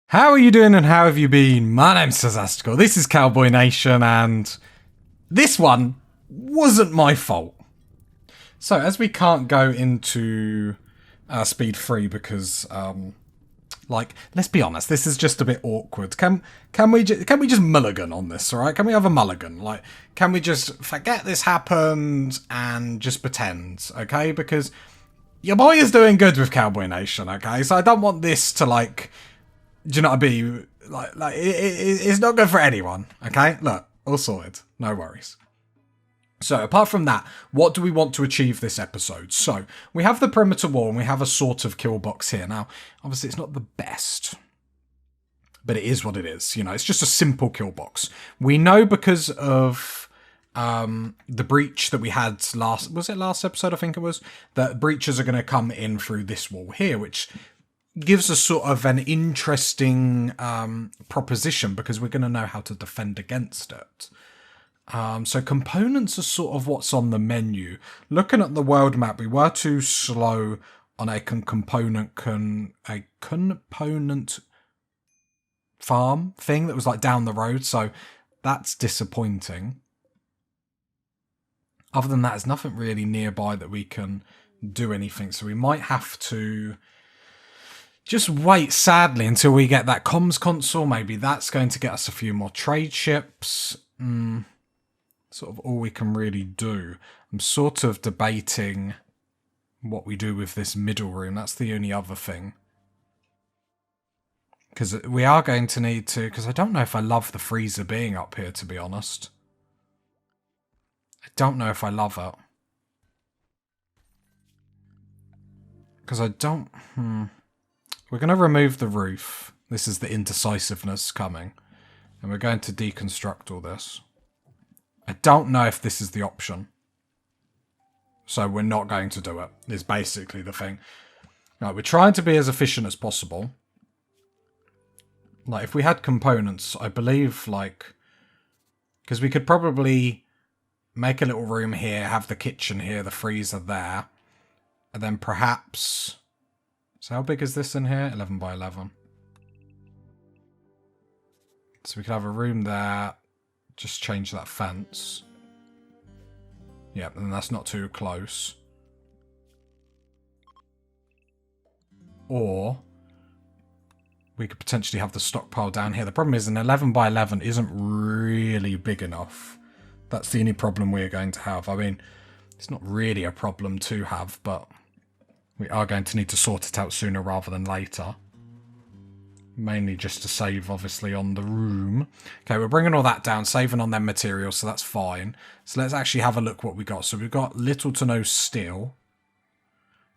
How are you doing and how have you been? My name's Cassandra. This is Cowboy Nation and this one wasn't my fault. So as we can't go into speed 3 because let's be honest, this is just a bit awkward. Can we just mulligan on this, all right? Can we have a mulligan? Like, can we just forget this happened and just pretend, okay? Because your boy is doing good with Cowboy Nation, okay? So I don't want this to do you know what I mean? It's not good for anyone, okay? Look, all sorted. No worries. So, apart from that, what do we want to achieve this episode? So, we have the perimeter wall and we have a sort of kill box here. Now, obviously it's not the best, but it is what it is. You know, it's just a simple kill box. We know because of the breach that we had last episode, I think it was, that breaches are going to come in through this wall here, which gives us sort of an interesting proposition because we're going to know how to defend against it. So components are sort of what's on the menu. Looking at the world map, we were too slow on a component farm thing that was like down the road, so that's disappointing. Other than that, there's nothing really nearby that we can do anything, so we might have to just wait, sadly, until we get that comms console. Maybe that's going to get us a few more trade ships. Sort of all we can really do. I'm sort of debating what we do with this middle room. That's the only other thing. Because we are going to need to... Because I don't know if I love the freezer being up here, to be honest. I don't know if I love it. Because I don't... We're going to remove the roof. This is the indecisiveness coming. And we're going to deconstruct all this. I don't know if this is the option. So we're not going to do it, is basically the thing. Right, we're trying to be as efficient as possible. Like, if we had components, I believe, because we could probably make a little room here, have the kitchen here, the freezer there. And then perhaps... So how big is this in here? 11 by 11. So we could have a room there. Just change that fence. Yeah, and that's not too close. Or we could potentially have the stockpile down here. The problem is an 11 by 11 isn't really big enough. That's the only problem we're going to have. I mean, it's not really a problem to have, but we are going to need to sort it out sooner rather than later. Mainly just to save, obviously, on the room. Okay, we're bringing all that down, saving on them materials, so that's fine. So let's actually have a look what we got. So we've got little to no steel.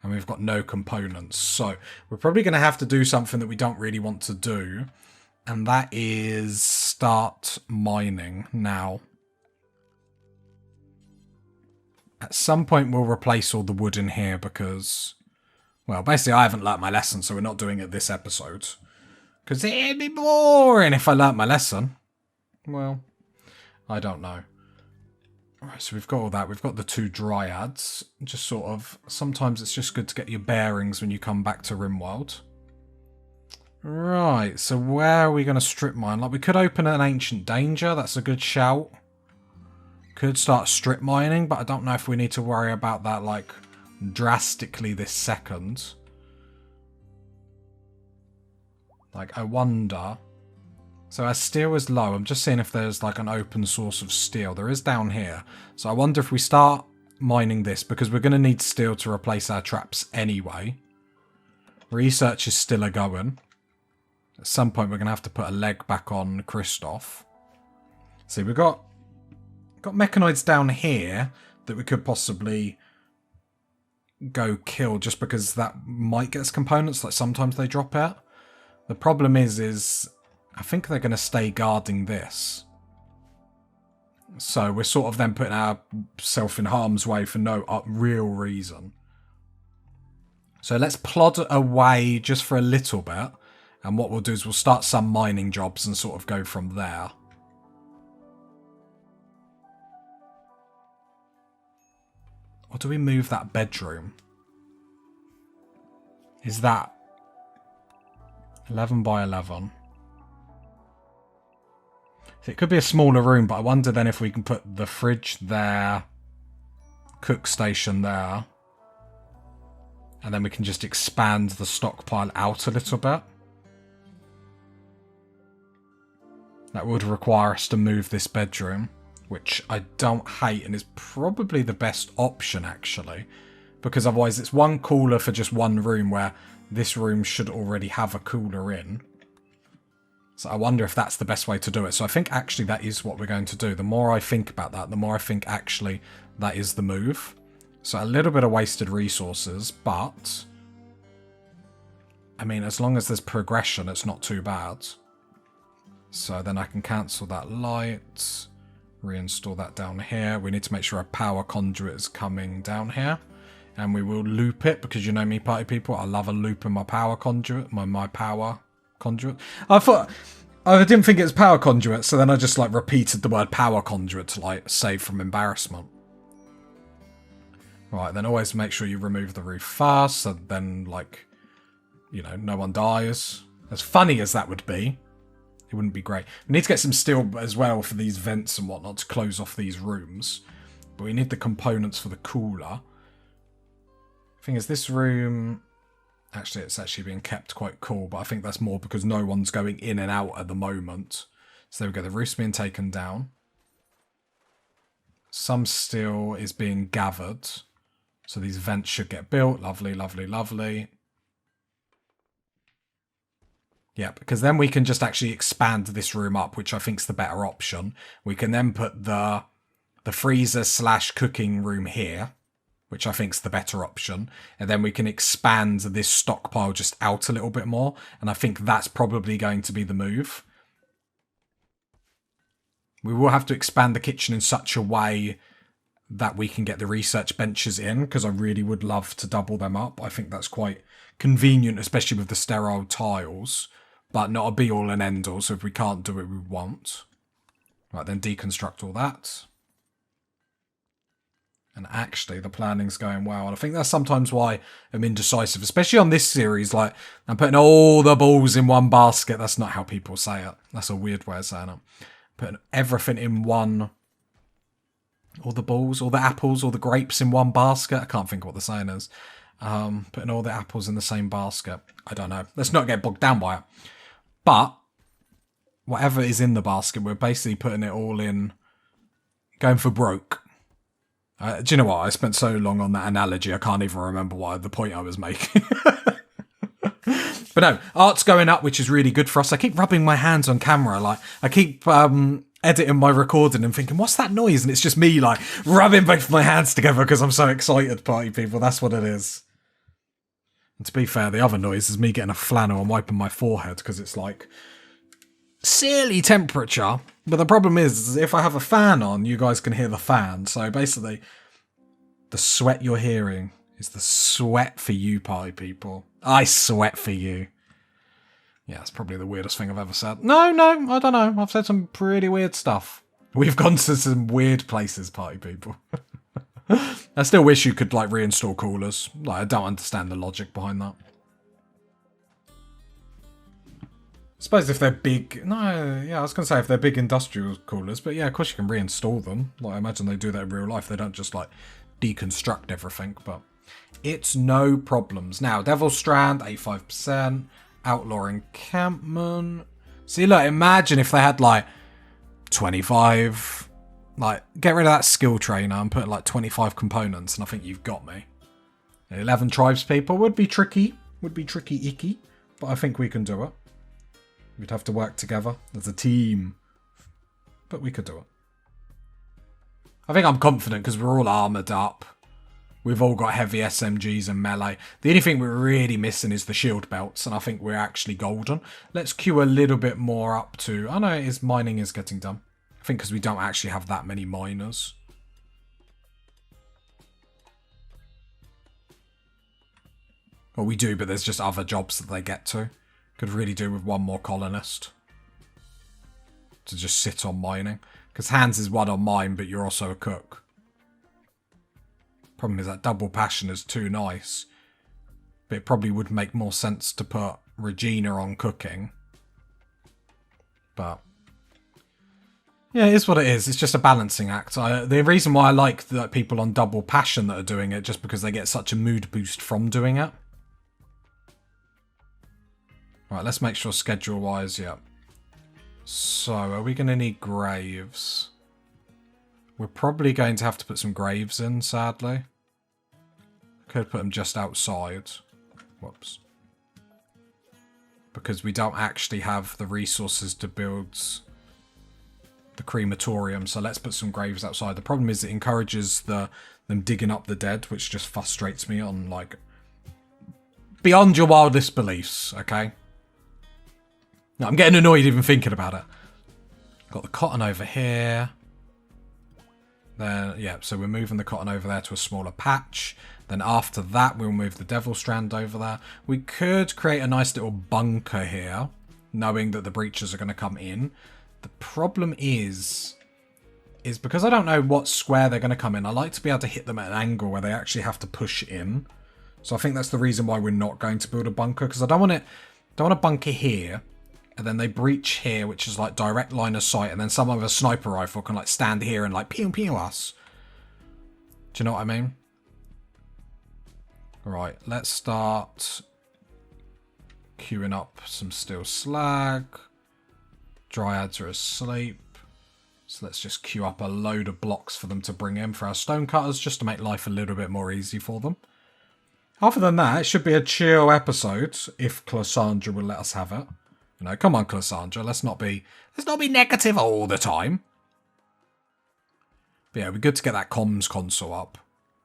And we've got no components. So we're probably going to have to do something that we don't really want to do. And that is start mining now. At some point we'll replace all the wood in here because... Well, basically I haven't learnt my lesson, so we're not doing it this episode. Because it'd be boring if I learnt my lesson. Well, I don't know. Alright, so we've got all that. We've got the two dryads. Just sort of... Sometimes it's just good to get your bearings when you come back to Rimworld. Right, so where are we going to strip mine? Like, we could open an ancient danger. That's a good shout. Could start strip mining, but I don't know if we need to worry about that, like, drastically this second. Like, I wonder... So our steel is low. I'm just seeing if there's, like, an open source of steel. There is down here. So I wonder if we start mining this, because we're going to need steel to replace our traps anyway. Research is still a-going. At some point, we're going to have to put a leg back on Christoph. See, we've got mechanoids down here that we could possibly go kill just because that might get us components. Like, sometimes they drop out. The problem is I think they're going to stay guarding this. So we're sort of then putting ourselves in harm's way for no real reason. So let's plod away just for a little bit. And what we'll do is we'll start some mining jobs and sort of go from there. Or do we move that bedroom? Is that 11 by 11? So it could be a smaller room, but I wonder then if we can put the fridge there, cook station there, and then we can just expand the stockpile out a little bit. That would require us to move this bedroom, which I don't hate and is probably the best option, actually. Because otherwise it's one cooler for just one room, where this room should already have a cooler in. So I wonder if that's the best way to do it. So I think actually that is what we're going to do. The more I think about that, the more I think actually that is the move. So a little bit of wasted resources, but I mean, as long as there's progression, it's not too bad. So then I can cancel that light, reinstall that down here. We need to make sure our power conduit is coming down here. And we will loop it, because you know me, party people, I love a loop in my power conduit, my power conduit. I didn't think it was power conduit, so then I just like repeated the word power conduit to like save from embarrassment. Right, then always make sure you remove the roof fast, so then like, you know, no one dies. As funny as that would be, it wouldn't be great. We need to get some steel as well for these vents and whatnot to close off these rooms. But we need the components for the cooler. Thing is, this room, actually it's actually being kept quite cool, but I think that's more because no one's going in and out at the moment. So there we go, the roof's being taken down. Some steel is being gathered. So these vents should get built. Lovely, lovely, lovely. Yeah, because then we can just actually expand this room up, which I think is the better option. We can then put the freezer / cooking room here, which I think is the better option. And then we can expand this stockpile just out a little bit more. And I think that's probably going to be the move. We will have to expand the kitchen in such a way that we can get the research benches in, because I really would love to double them up. I think that's quite convenient, especially with the sterile tiles, but not a be-all and end-all. So if we can't do it, we won't. Right, then deconstruct all that. And actually, the planning's going well. And I think that's sometimes why I'm indecisive, especially on this series. Like, I'm putting all the balls in one basket. That's not how people say it. That's a weird way of saying it. Putting everything in one. All the balls, all the apples, all the grapes in one basket. I can't think of what the saying is. Putting all the apples in the same basket. I don't know. Let's not get bogged down by it. But whatever is in the basket, we're basically putting it all in. Going for broke. Do you know what? I spent so long on that analogy, I can't even remember the point I was making. But no, art's going up, which is really good for us. I keep rubbing my hands on camera. Like, I keep editing my recording and thinking, what's that noise? And it's just me, like, rubbing both my hands together because I'm so excited, party people. That's what it is. And to be fair, the other noise is me getting a flannel and wiping my forehead because it's, like, silly temperature. But the problem is if I have a fan on, you guys can hear the fan. So basically, the sweat you're hearing is the sweat for you, party people. I sweat for you. Yeah, it's probably the weirdest thing I've ever said. No, I don't know. I've said some pretty weird stuff. We've gone to some weird places, party people. I still wish you could, like, reinstall coolers. Like, I don't understand the logic behind that. I suppose if they're big... No, yeah, I was going to say if they're big industrial coolers, but yeah, of course you can reinstall them. Like, I imagine they do that in real life. They don't just, like, deconstruct everything, but it's no problems. Now, Devil's Strand, 85%. Outlaw Encampment. See, look, imagine if they had, like, 25... Like, get rid of that skill trainer and put, like, 25 components, and I think you've got me. 11 tribes people would be tricky. Would be tricky icky, but I think we can do it. We'd have to work together as a team. But we could do it. I think I'm confident because we're all armoured up. We've all got heavy SMGs and melee. The only thing we're really missing is the shield belts, and I think we're actually golden. Let's queue a little bit more up to... Oh no, mining is getting done. I think because we don't actually have that many miners. Well, we do, but there's just other jobs that they get to. Could really do with one more colonist to just sit on mining. Because Hans is one on mine, but you're also a cook. Problem is that double passion is too nice. But it probably would make more sense to put Regina on cooking. But Yeah, it is what it is. It's just a balancing act. The reason why I like the people on double passion that are doing it, just because they get such a mood boost from doing it. Right, let's make sure schedule-wise, yeah. So, are we going to need graves? We're probably going to have to put some graves in, sadly. Could put them just outside. Whoops. Because we don't actually have the resources to build the crematorium, so let's put some graves outside. The problem is it encourages them digging up the dead, which just frustrates me on, like, beyond your wildest beliefs, okay? No, I'm getting annoyed even thinking about it. Got the cotton over here. Then, yeah, so we're moving the cotton over there to a smaller patch. Then after that, we'll move the devil strand over there. We could create a nice little bunker here, knowing that the breachers are going to come in. The problem is because I don't know what square they're going to come in, I like to be able to hit them at an angle where they actually have to push in. So I think that's the reason why we're not going to build a bunker, because I don't want a bunker here, and then they breach here, which is like direct line of sight, and then someone with a sniper rifle can like stand here and like pew us. Do you know what I mean? Right, let's start queuing up some steel slag. Dryads are asleep. So let's just queue up a load of blocks for them to bring in for our stonecutters, just to make life a little bit more easy for them. Other than that, it should be a chill episode, if Cassandra will let us have it. You know, come on, Cassandra, let's not be negative all the time. But yeah, it'd be good to get that comms console up.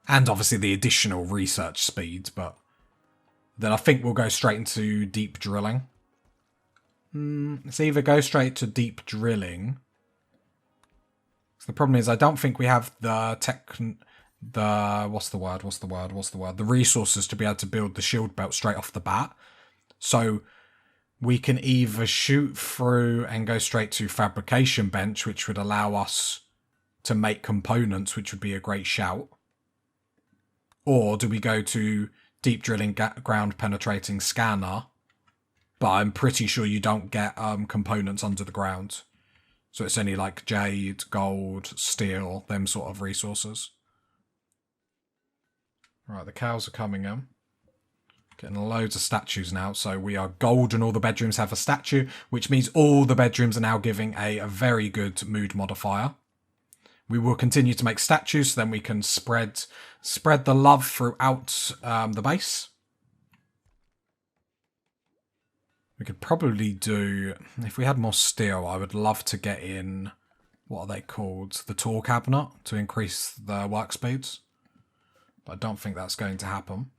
And obviously the additional research speed, but then I think we'll go straight into deep drilling. Let's either go straight to deep drilling. So the problem is I don't think we have the the resources to be able to build the shield belt straight off the bat. So we can either shoot through and go straight to fabrication bench, which would allow us to make components, which would be a great shout. Or do we go to deep drilling ground penetrating scanner? But I'm pretty sure you don't get components under the ground. So it's only like jade, gold, steel, them sort of resources. Right, the cows are coming in. Getting loads of statues now. So we are gold and all the bedrooms have a statue, which means all the bedrooms are now giving a very good mood modifier. We will continue to make statues, so then we can spread the love throughout the base. We could probably do, if we had more steel, I would love to get in, what are they called? The tool cabinet to increase the work speeds. But I don't think that's going to happen.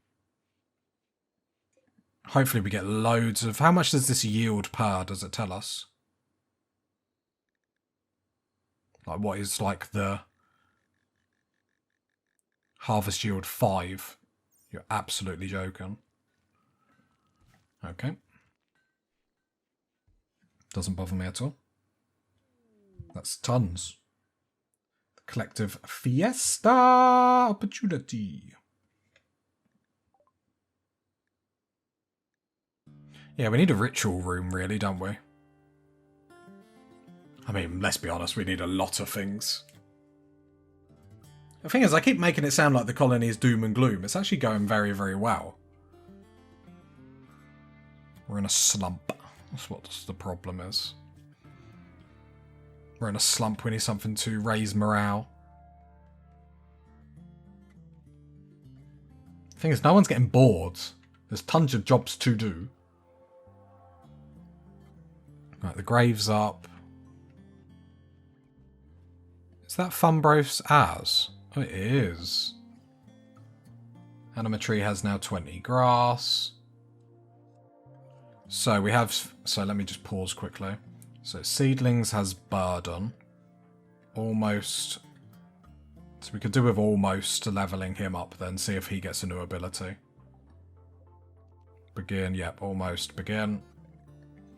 Hopefully we get loads of, how much does this yield per, does it tell us? Like what is like the harvest yield 5? You're absolutely joking. Okay. Doesn't bother me at all. That's tons. The collective fiesta opportunity. Yeah, we need a ritual room, really, don't we? I mean, let's be honest, we need a lot of things. The thing is, I keep making it sound like the colony is doom and gloom. It's actually going very, very well. We're in a slump. That's what the problem is. We're in a slump. We need something to raise morale. The thing is, no one's getting bored. There's tons of jobs to do. Right, the grave's up. Is that Fumbros as? Oh, it is. Animatree has now 20 grass. So we have, so let me just pause quickly. So Seedlings has Burden. Almost. So we could do with almost leveling him up then, see if he gets a new ability. Begin, yep, almost begin.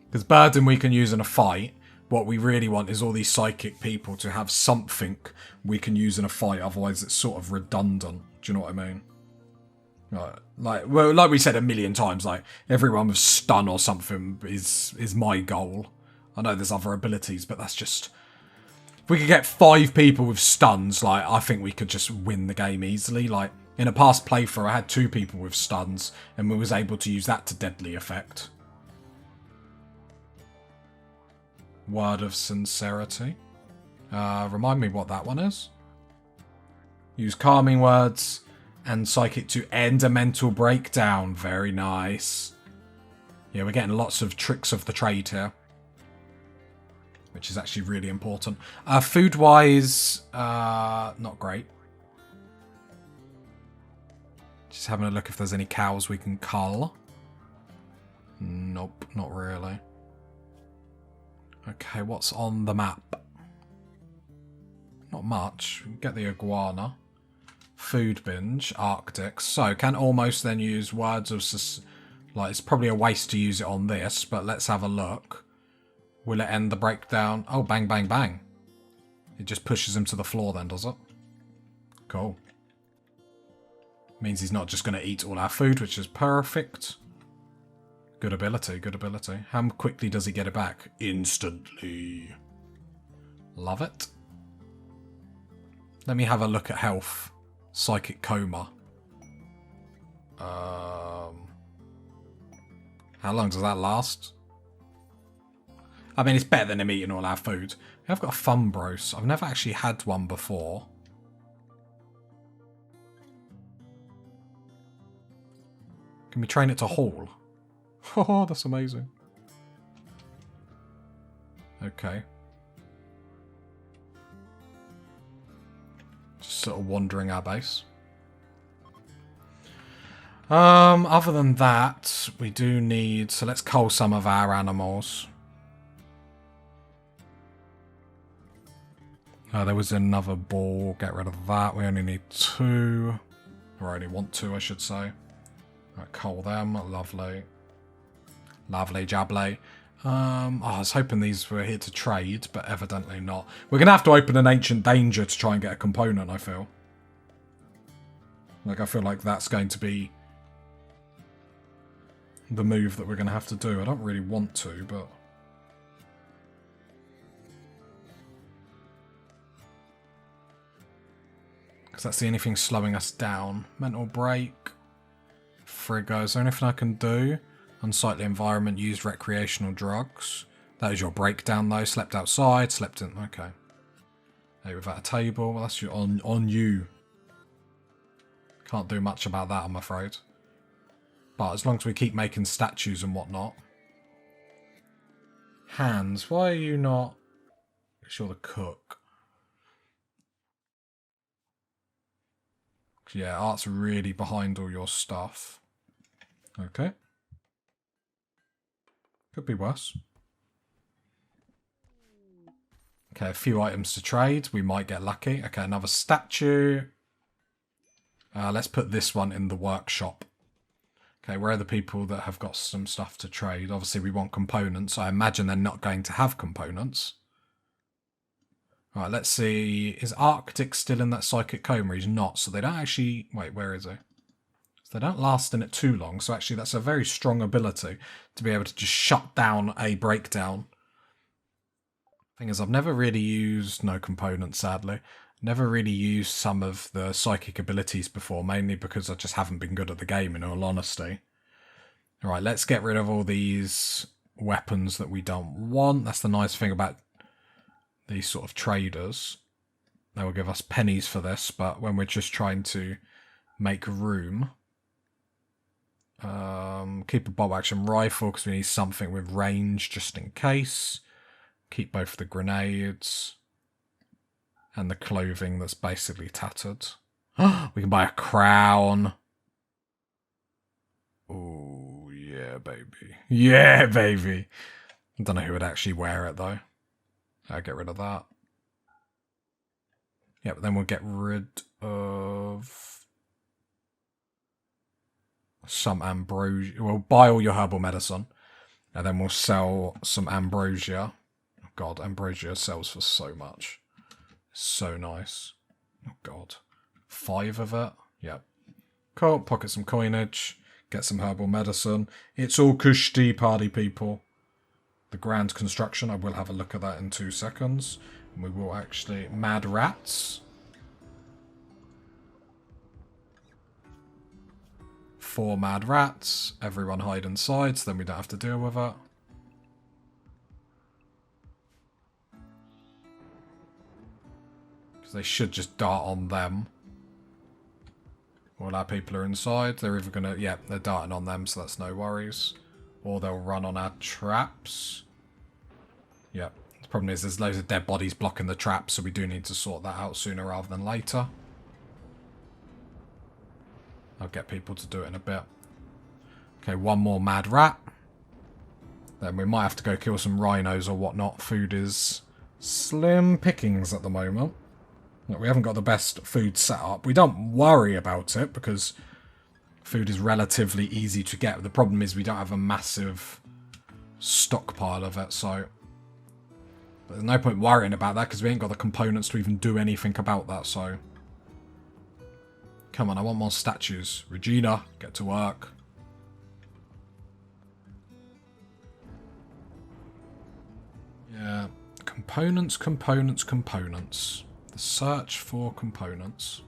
Because Burden we can use in a fight. What we really want is all these psychic people to have something we can use in a fight, otherwise it's sort of redundant. Do you know what I mean? Like we said a million times, like everyone with stun or something is my goal. I know there's other abilities, but that's just we could get 5 people with stuns, like, I think we could just win the game easily. Like, in a past playthrough, I had 2 people with stuns, and we was able to use that to deadly effect. Word of sincerity. Remind me what that one is. Use calming words and psychic to end a mental breakdown. Very nice. Yeah, we're getting lots of tricks of the trade here, which is actually really important. Food-wise, not great. Just having a look if there's any cows we can cull. Nope, not really. Okay, what's on the map? Not much. We can get the iguana. Food binge, Arctic. So, can almost then use words of... Like, it's probably a waste to use it on this, but let's have a look. Will it end the breakdown? Oh, bang, bang, bang. It just pushes him to the floor then, does it? Cool. Means he's not just going to eat all our food, which is perfect. Good ability, good ability. How quickly does he get it back? Instantly. Love it. Let me have a look at health. Psychic coma. How long does that last? I mean, it's better than him eating all our food. I've got a Fumbros. I've never actually had one before. Can we train it to haul? Oh, that's amazing. Okay. Just sort of wandering our base. Other than that, we do need... So let's cull some of our animals. There was another ball. Get rid of that. We only need 2. Or only want 2, I should say. Right, cull them. Lovely. Lovely jubbly. I was hoping these were here to trade, but evidently not. We're going to have to open an Ancient Danger to try and get a component, I feel. Like, I feel like that's going to be the move that we're going to have to do. I don't really want to, but... Because that's the only thing slowing us down. Mental break. Frigga. Is there anything I can do? Unsightly environment. Used recreational drugs. That is your breakdown, though. Slept outside. Slept in... Okay. Hey, without a table. Well, that's your on you. Can't do much about that, I'm afraid. But as long as we keep making statues and whatnot. Hands. Why are you not... Because you're the cook. Yeah, art's really behind all your stuff. Okay. Could be worse. Okay, a few items to trade. We might get lucky. Okay, another statue. Let's put this one in the workshop. Okay, where are the people that have got some stuff to trade? Obviously, we want components. I imagine they're not going to have components. All right, let's see. Is Arctic still in that psychic coma? He's not, so they don't actually... Wait, where is he? So they don't last in it too long, so actually that's a very strong ability to be able to just shut down a breakdown. Thing is, I've never really used... No components, sadly. Never really used some of the psychic abilities before, mainly because I just haven't been good at the game, in all honesty. Alright, let's get rid of all these weapons that we don't want. That's the nice thing about these sort of traders. They will give us pennies for this, but when we're just trying to make room... keep a bolt action rifle, because we need something with range, just in case. Keep both the grenades... And the clothing that's basically tattered. We can buy a crown. Oh, yeah, baby. Yeah, baby. I don't know who would actually wear it, though. I'll get rid of that. Yeah, but then we'll get rid of... some ambrosia. We'll buy all your herbal medicine. And then we'll sell some ambrosia. Oh, God, ambrosia sells for so much. So nice. Oh god. 5 of it? Yep. Cool. Pocket some coinage. Get some herbal medicine. It's all cushy, party people. The grand construction. I will have a look at that in 2 seconds. We will actually... Mad rats. 4 mad rats. Everyone hide inside, so then we don't have to deal with it. Because they should just dart on them. All our people are inside. They're either going to... Yeah, they're darting on them, so that's no worries. Or they'll run on our traps. Yep. The problem is there's loads of dead bodies blocking the traps, so we do need to sort that out sooner rather than later. I'll get people to do it in a bit. Okay, 1 more mad rat. Then we might have to go kill some rhinos or whatnot. Food is slim pickings at the moment. We haven't got the best food set up. We don't worry about it because food is relatively easy to get. The problem is we don't have a massive stockpile of it, so there's no point worrying about that because we ain't got the components to even do anything about that, so... Come on, I want more statues. Regina, get to work. Yeah, components, components, components. The search for components.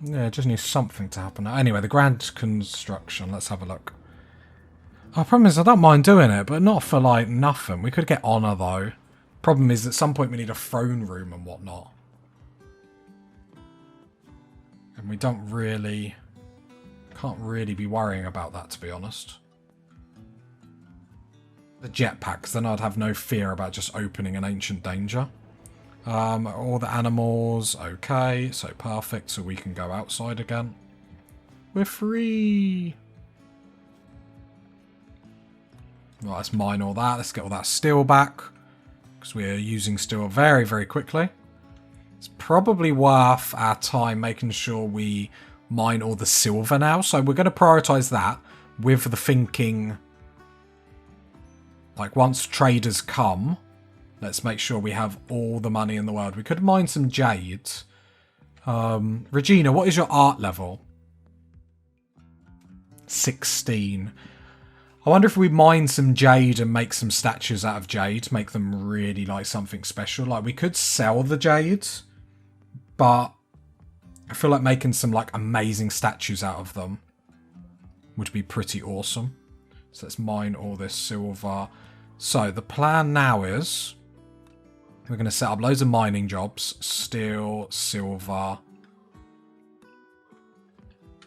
Yeah, it just needs something to happen. Anyway, the grand construction. Let's have a look. Our problem is I don't mind doing it, but not for, like, nothing. We could get honour, though. Problem is, at some point we need a throne room and whatnot. And we don't really... Can't really be worrying about that, to be honest. The jetpacks, then I'd have no fear about just opening an ancient danger. All the animals, okay, so perfect, so we can go outside again. We're free! Right, let's mine all that. Let's get all that steel back. Because we're using steel very, very quickly. It's probably worth our time making sure we mine all the silver now. So we're going to prioritise that with the thinking... Like, once traders come, let's make sure we have all the money in the world. We could mine some jade. Regina, what is your art level? 16. I wonder if we mine some jade and make some statues out of jade, make them really like something special. Like, we could sell the jade, but I feel like making some like amazing statues out of them would be pretty awesome. So let's mine all this silver. So the plan now is we're going to set up loads of mining jobs. Steel, silver.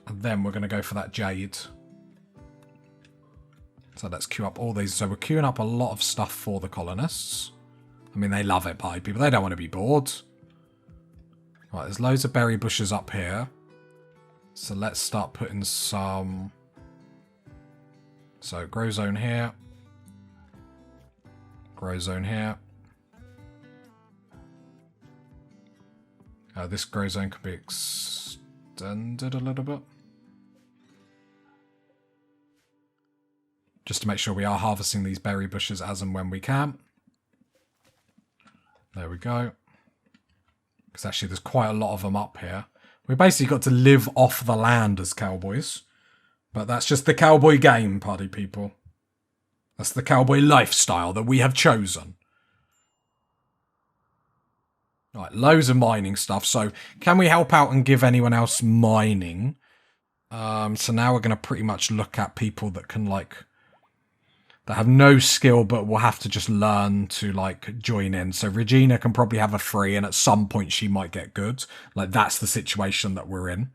And then we're going to go for that jade. So let's queue up all these. So we're queuing up a lot of stuff for the colonists. I mean, they love it, party people. They don't want to be bored. Right, there's loads of berry bushes up here. So let's start putting some... So grow zone here. Grow zone here. This grow zone could be extended a little bit. Just to make sure we are harvesting these berry bushes as and when we can. There we go. Because actually there's quite a lot of them up here. We basically got to live off the land as cowboys. But that's just the cowboy game, party people. That's the cowboy lifestyle that we have chosen. Right, loads of mining stuff. So, can we help out and give anyone else mining? So now we're going to pretty much look at people that can, like... That have no skill, but will have to just learn to, like, join in. So Regina can probably have a free, and at some point she might get good. Like, that's the situation that we're in.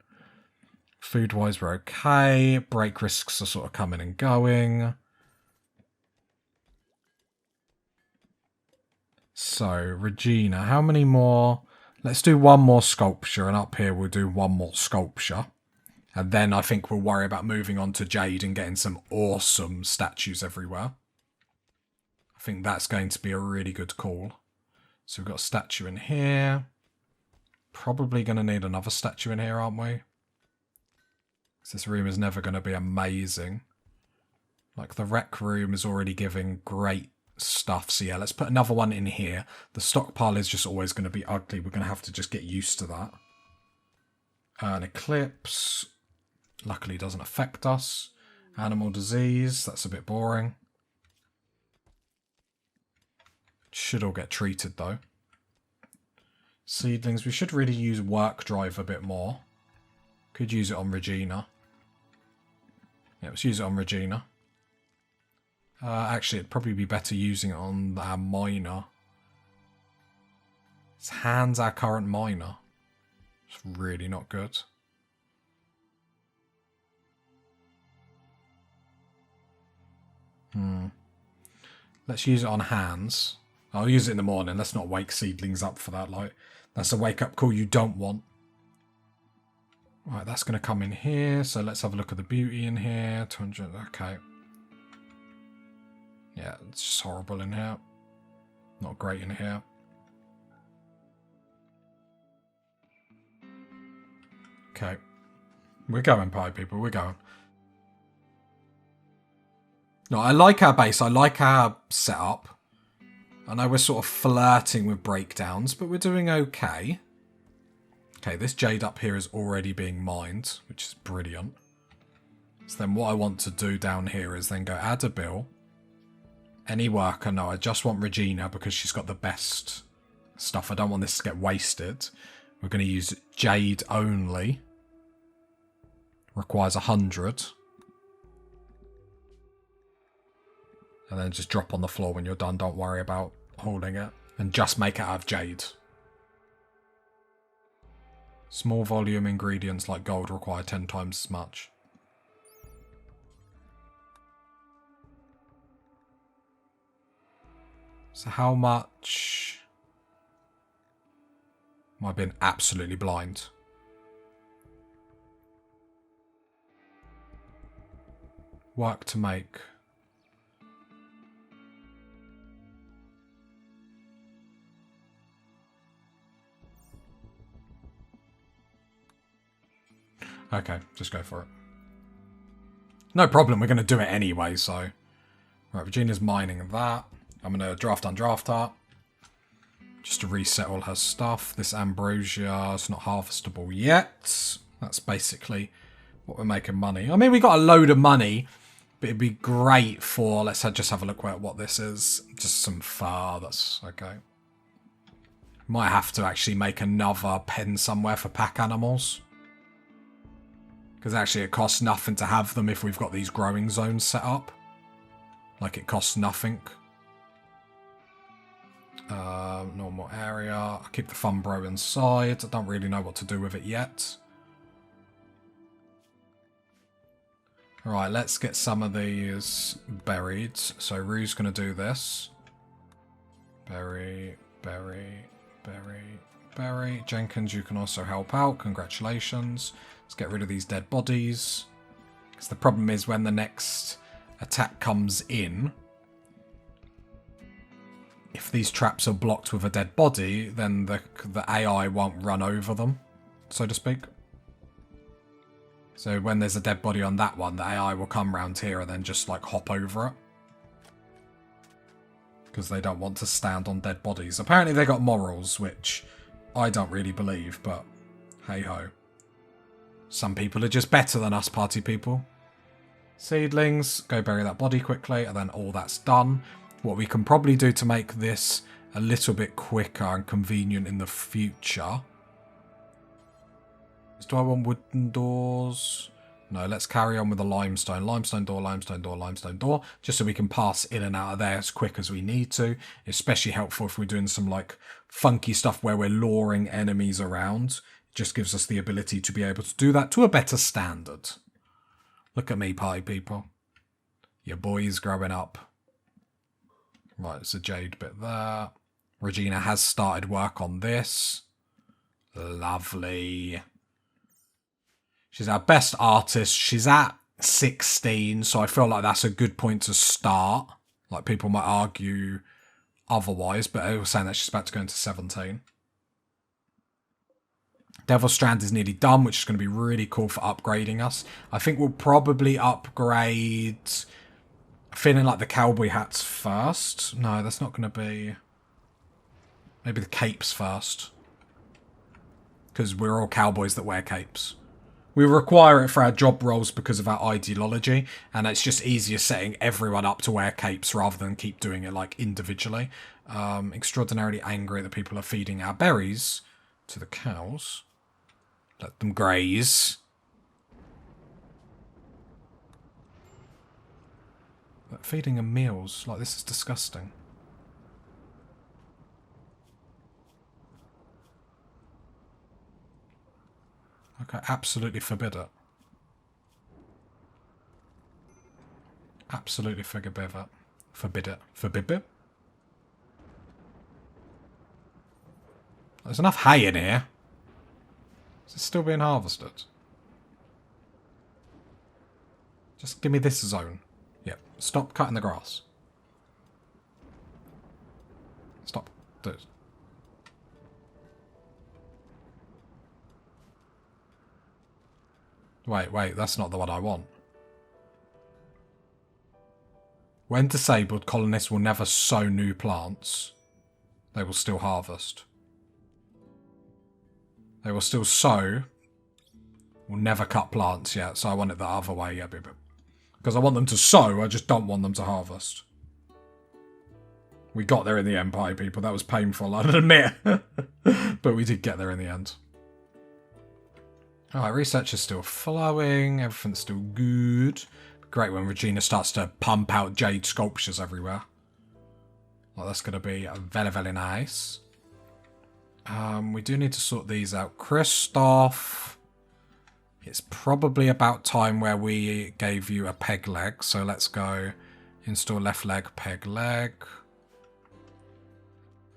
Food-wise, we're okay. Break risks are sort of coming and going. So, Regina, how many more? Let's do one more sculpture, and up here we'll do one more sculpture. And then I think we'll worry about moving on to jade and getting some awesome statues everywhere. I think that's going to be a really good call. So we've got a statue in here. Probably going to need another statue in here, aren't we? This room is never going to be amazing. Like, the rec room is already giving great stuff. So yeah, let's put another one in here. The stockpile is just always going to be ugly. We're going to have to just get used to that. An eclipse. Luckily doesn't affect us. Animal disease, that's a bit boring. Should all get treated though. Seedlings, we should really use work drive a bit more. Could use it on Regina. Yeah, let's use it on Regina. Actually, it'd probably be better using it on our miner. It's Hands our current miner. It's really not good. Let's use it on Hands. I'll use it in the morning. Let's not wake seedlings up for that. Like, that's a wake-up call you don't want. Right, that's going to come in here. So let's have a look at the beauty in here. 200. Okay. Yeah, it's just horrible in here. Not great in here. Okay. We're going, pie people. We're going. No, I like our base. I like our setup. I know we're sort of flirting with breakdowns, but we're doing okay. Okay, this jade up here is already being mined, which is brilliant. So then what I want to do down here is then go add a bill. Any worker? No, I just want Regina because she's got the best stuff. I don't want this to get wasted. We're going to use jade only. Requires 100. And then just drop on the floor when you're done. Don't worry about holding it. And just make it out of jade. Small volume ingredients like gold require 10 times as much. So how much... Am I being absolutely blind? Work to make... Okay, just go for it. No problem, we're going to do it anyway, so... Right, Virginia's mining that. I'm going to draft undraft her. Just to reset all her stuff. This ambrosia is not harvestable yet. That's basically what we're making money. I mean, we got a load of money, but it'd be great for... Let's just have a look at what this is. Just some fur, that's okay. Might have to actually make another pen somewhere for pack animals. Because actually it costs nothing to have them if we've got these growing zones set up. Like it costs nothing. Normal area. I'll keep the Funbro inside. I don't really know what to do with it yet. Alright, let's get some of these buried. So Rue's going to do this. Berry, berry, berry, berry. Jenkins, you can also help out. Congratulations. Let's get rid of these dead bodies. Because the problem is when the next attack comes in, if these traps are blocked with a dead body, then the AI won't run over them, so to speak. So when there's a dead body on that one, the AI will come round here and then just like hop over it. Because they don't want to stand on dead bodies. Apparently they got morals, which I don't really believe, but hey ho. Some people are just better than us, party people. Seedlings, go bury that body quickly, and then all that's done. What we can probably do to make this a little bit quicker and convenient in the future. Do I want wooden doors? No, let's carry on with the limestone. Limestone door, limestone door, limestone door. Just so we can pass in and out of there as quick as we need to. Especially helpful if we're doing some like funky stuff where we're luring enemies around. Just gives us the ability to be able to do that to a better standard. Look at me, pie people. Your boy's growing up. Right, it's a jade bit there. Regina has started work on this. Lovely. She's our best artist. She's at 16, so I feel like that's a good point to start. Like, people might argue otherwise, but I was saying that she's about to go into 17. Devil Strand is nearly done, which is going to be really cool for upgrading us. I think we'll probably upgrade... Feeling like the cowboy hats first. No, that's not going to be... Maybe the capes first. Because we're all cowboys that wear capes. We require it for our job roles because of our ideology, and it's just easier setting everyone up to wear capes rather than keep doing it like individually. Extraordinarily angry that people are feeding our berries to the cows. Let them graze. But feeding them meals like this is disgusting. Okay, absolutely forbid it. Absolutely forbid it. Forbid it. Forbid it. There's enough hay in here. Is it still being harvested? Just give me this zone. Yep. Stop cutting the grass. Stop. Do it. Wait, that's not the one I want. When disabled, colonists will never sow new plants. They will still harvest. They will still sow. Will never cut plants yet, so I want it the other way. Yeah, because I want them to sow, I just don't want them to harvest. We got there in the end, party people. That was painful, I'll admit. But we did get there in the end. Alright, research is still flowing. Everything's still good. Great when Regina starts to pump out jade sculptures everywhere. Well, that's going to be very, very nice. We do need to sort these out. Christoph, it's probably about time where we gave you a peg leg. So let's go install left leg, peg leg.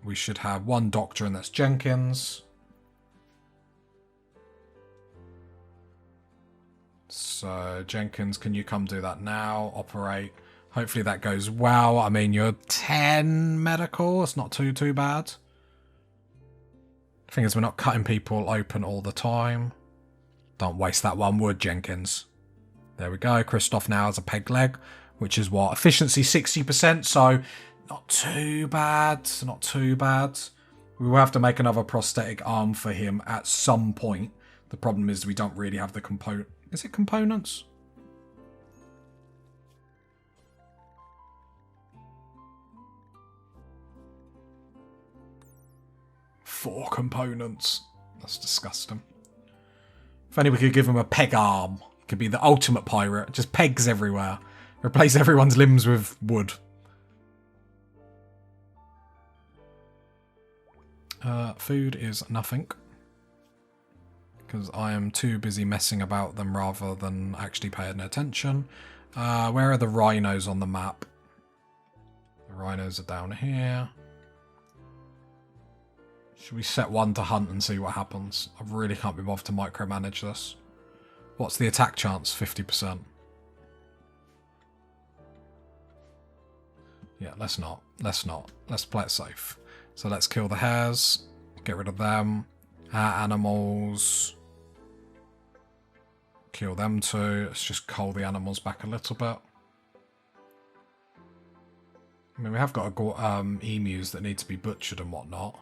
We should have one doctor, and that's Jenkins. So Jenkins, can you come do that now? Operate. Hopefully that goes well. I mean, you're 10 medical. It's not too bad. Thing is, we're not cutting people open all the time. Don't waste that one wood, Jenkins. There we go. Christoph now has a peg leg, which is what? Efficiency 60%, so not too bad. Not too bad. We will have to make another prosthetic arm for him at some point. The problem is we don't really have the component. Is it components? Four components. That's disgusting. If only we could give him a peg arm. It could be the ultimate pirate. Just pegs everywhere. Replace everyone's limbs with wood. Food is nothing. Because I am too busy messing about them rather than actually paying attention. Where are the rhinos on the map? The rhinos are down here. Should we set one to hunt and see what happens? I really can't be bothered to micromanage this. What's the attack chance? 50%. Yeah, let's not. Let's not. Let's play it safe. So let's kill the hares. Get rid of them. Animals. Kill them too. Let's just cull the animals back a little bit. I mean, we have got emus that need to be butchered and whatnot.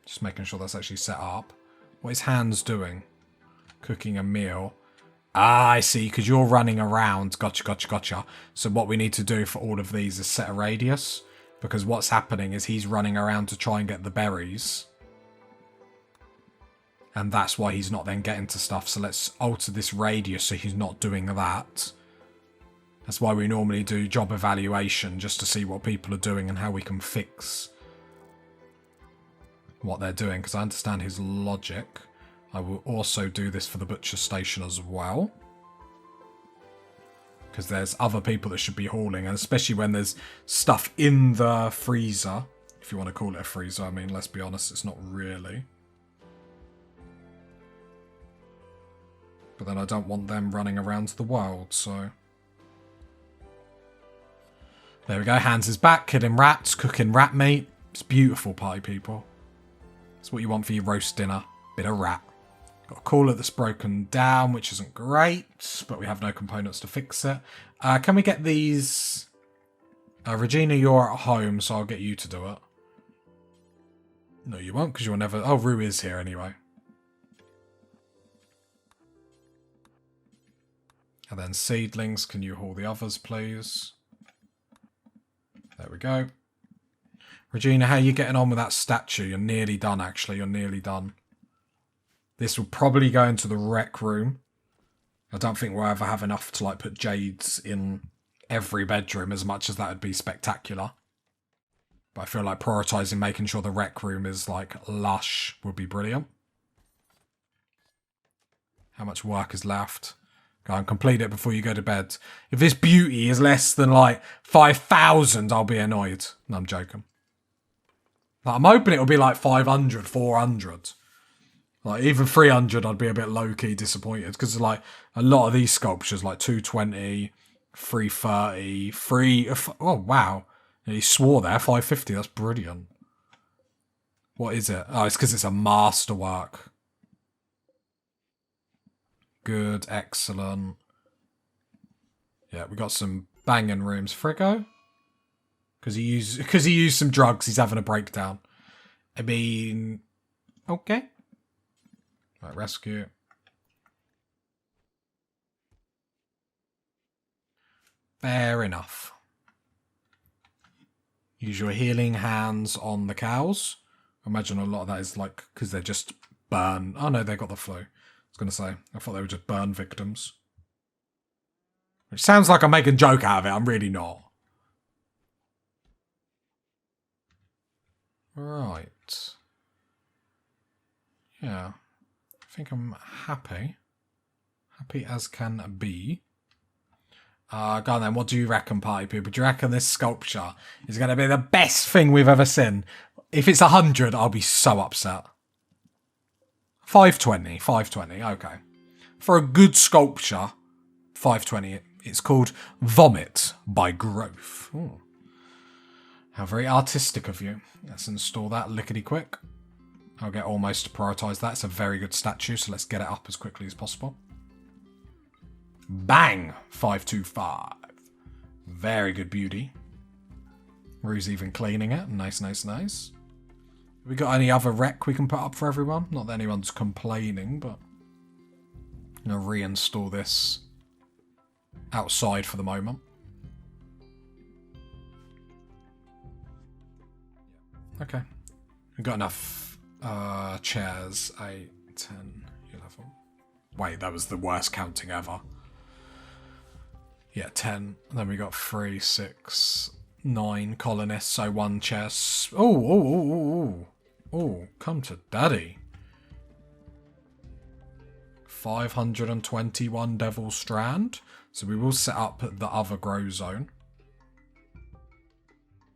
Just making sure that's actually set up. What is Hans doing? Cooking a meal. Ah, I see, because you're running around. Gotcha. So what we need to do for all of these is set a radius. Because what's happening is he's running around to try and get the berries. And that's why he's not then getting to stuff. So let's alter this radius so he's not doing that. That's why we normally do job evaluation, just to see what people are doing and how we can fix what they're doing. Because I understand his logic. I will also do this for the butcher station as well. Because there's other people that should be hauling, and especially when there's stuff in the freezer. If you want to call it a freezer, I mean, let's be honest, it's not really. But then I don't want them running around the world, so... There we go, Hans is back, killing rats, cooking rat meat. It's beautiful, party people. It's what you want for your roast dinner. Bit of rat. Got a cooler that's broken down, which isn't great, but we have no components to fix it. Can we get these... Regina, you're at home, so I'll get you to do it. No, you won't, because you'll never... Oh, Rue is here anyway. And then seedlings, can you haul the others, please? There we go. Regina, how are you getting on with that statue? You're nearly done, actually. You're nearly done. This will probably go into the rec room. I don't think we'll ever have enough to like put jades in every bedroom, as much as that would be spectacular. But I feel like prioritising making sure the rec room is like lush would be brilliant. How much work is left? Go and complete it before you go to bed. If this beauty is less than like 5,000, I'll be annoyed. No, I'm joking. Like, I'm hoping it'll be like 500, 400. Like, even 300, I'd be a bit low-key disappointed. Because, like, a lot of these sculptures, like 220, 330, 3... Oh, wow. He swore there, 550. That's brilliant. What is it? Oh, it's because it's a masterwork. Good, excellent. Yeah, we got some banging rooms. Fricko? Because he used some drugs, he's having a breakdown. I mean... Okay. Right, rescue. Fair enough. Use your healing hands on the cows. I imagine a lot of that is like because they're just burn. Oh no, they got the flu. I was going to say, I thought they were just burn victims. Which sounds like I'm making a joke out of it. I'm really not. Right. Yeah. I think I'm happy. Happy as can be. Go on then, what do you reckon, party people? Do you reckon this sculpture is going to be the best thing we've ever seen? If it's 100, I'll be so upset. 520, 520, okay. For a good sculpture, 520. It's called Vomit by Growth. Ooh. How very artistic of you. Let's install that lickety-quick. I'll get almost to prioritise that. It's a very good statue, so let's get it up as quickly as possible. Bang! 525. Very good beauty. Rue's even cleaning it. Nice, nice, nice. Have we got any other rec we can put up for everyone? Not that anyone's complaining, but I'm going to reinstall this outside for the moment. Okay. We've got enough chairs. 8, 10, 11. Wait, that was the worst counting ever. Yeah, 10. And then we got 3, 6, 9 colonists, so 1 chair. Oh, come to daddy. 521 Devil Strand. So we will set up the other grow zone.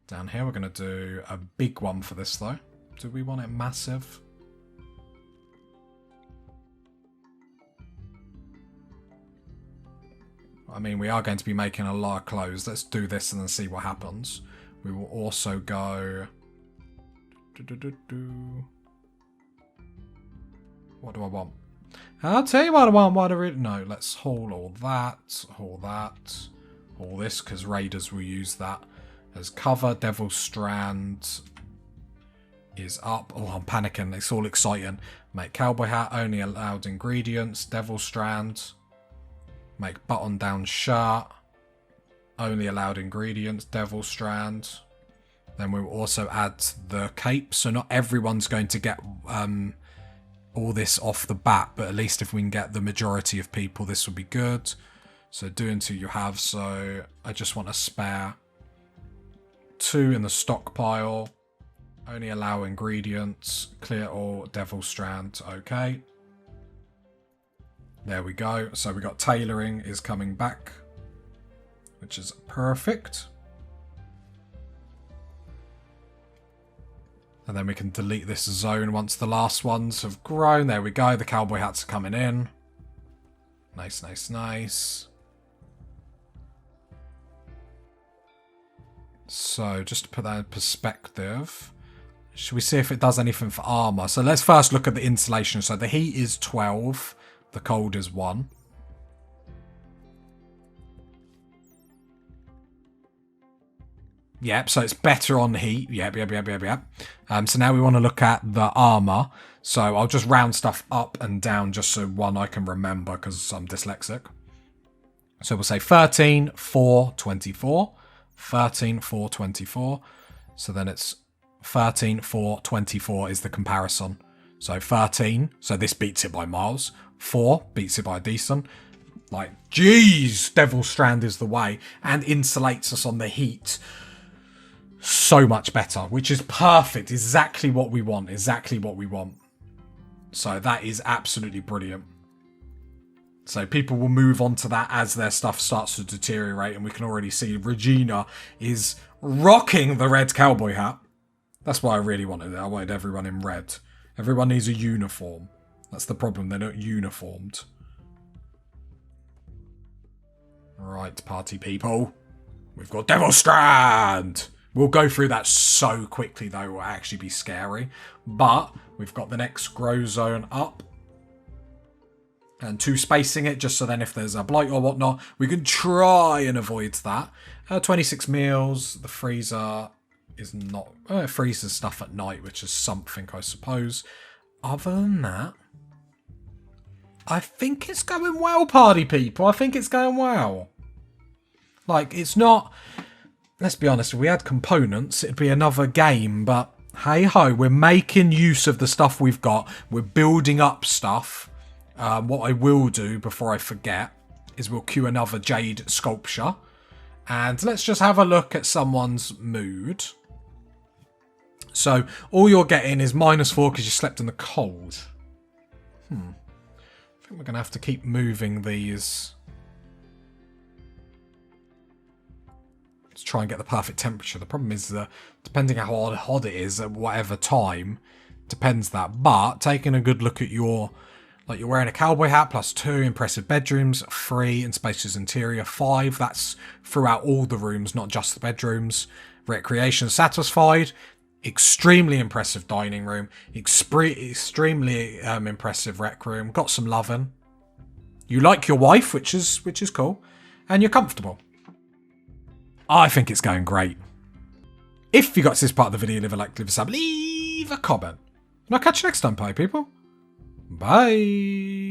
Down here, we're going to do a big one for this, though. Do we want it massive? I mean, we are going to be making a lot of clothes. Let's do this and then see what happens. We will also go... What do I want? I'll tell you what I want. What I really... No, let's haul all that. Haul that. Haul this, because raiders will use that as cover. Devil Strand is up. Oh, I'm panicking. It's all exciting. Make cowboy hat. Only allowed ingredients. Devil Strand. Make button down shirt. Only allowed ingredients. Devil Strand. Then we'll also add the cape. So not everyone's going to get all this off the bat, but at least if we can get the majority of people, this will be good. So do until you have. So I just want a spare 2 in the stockpile. Only allow ingredients. Clear all. Devil Strand. Okay. There we go. So we got tailoring is coming back, which is perfect. And then we can delete this zone once the last ones have grown. There we go. The cowboy hats are coming in. Nice, nice, nice. So just to put that in perspective, should we see if it does anything for armor? So let's first look at the insulation. So the heat is 12. The cold is 1. Yep, so it's better on heat. Yep. So now we want to look at the armor. So I'll just round stuff up and down just so one I can remember because I'm dyslexic. So we'll say 13, 4, 24. 13, 4, 24. So then it's 13, 4, 24 is the comparison. So 13, so this beats it by miles. 4 beats it by decent. Like, geez, Devil Strand is the way. And insulates us on the heat so much better, which is perfect. Exactly what we want. Exactly what we want. So that is absolutely brilliant. So people will move on to that as their stuff starts to deteriorate, and we can already see Regina is rocking the red cowboy hat. That's why I really wanted it. I wanted everyone in red. Everyone needs a uniform. That's the problem. They're not uniformed. Right, party people. We've got Devil Strand. We'll go through that so quickly, though. It will actually be scary. But we've got the next grow zone up. And 2 spacing it, just so then if there's a blight or whatnot, we can try and avoid that. 26 meals. The freezer is not... it freezes stuff at night, which is something, I suppose. Other than that, I think it's going well, party people. I think it's going well. Like, it's not... Let's be honest, if we had components, it'd be another game, but hey-ho, we're making use of the stuff we've got. We're building up stuff. What I will do before I forget is we'll cue another jade sculpture. And let's just have a look at someone's mood. So all you're getting is -4 because you slept in the cold. I think we're going to have to keep moving these. Let's try and get the perfect temperature. The problem is that depending how hot it is at whatever time, depends that. But taking a good look at your... Like, you're wearing a cowboy hat, +2, impressive bedrooms, 3, and spacious interior, 5. That's throughout all the rooms, not just the bedrooms. Recreation satisfied. Extremely impressive dining room. Extremely impressive rec room. Got some loving. You like your wife, which is cool. And you're comfortable. I think it's going great. If you got to this part of the video, leave a like, leave a sub, leave a comment. And I'll catch you next time, pie people. Bye.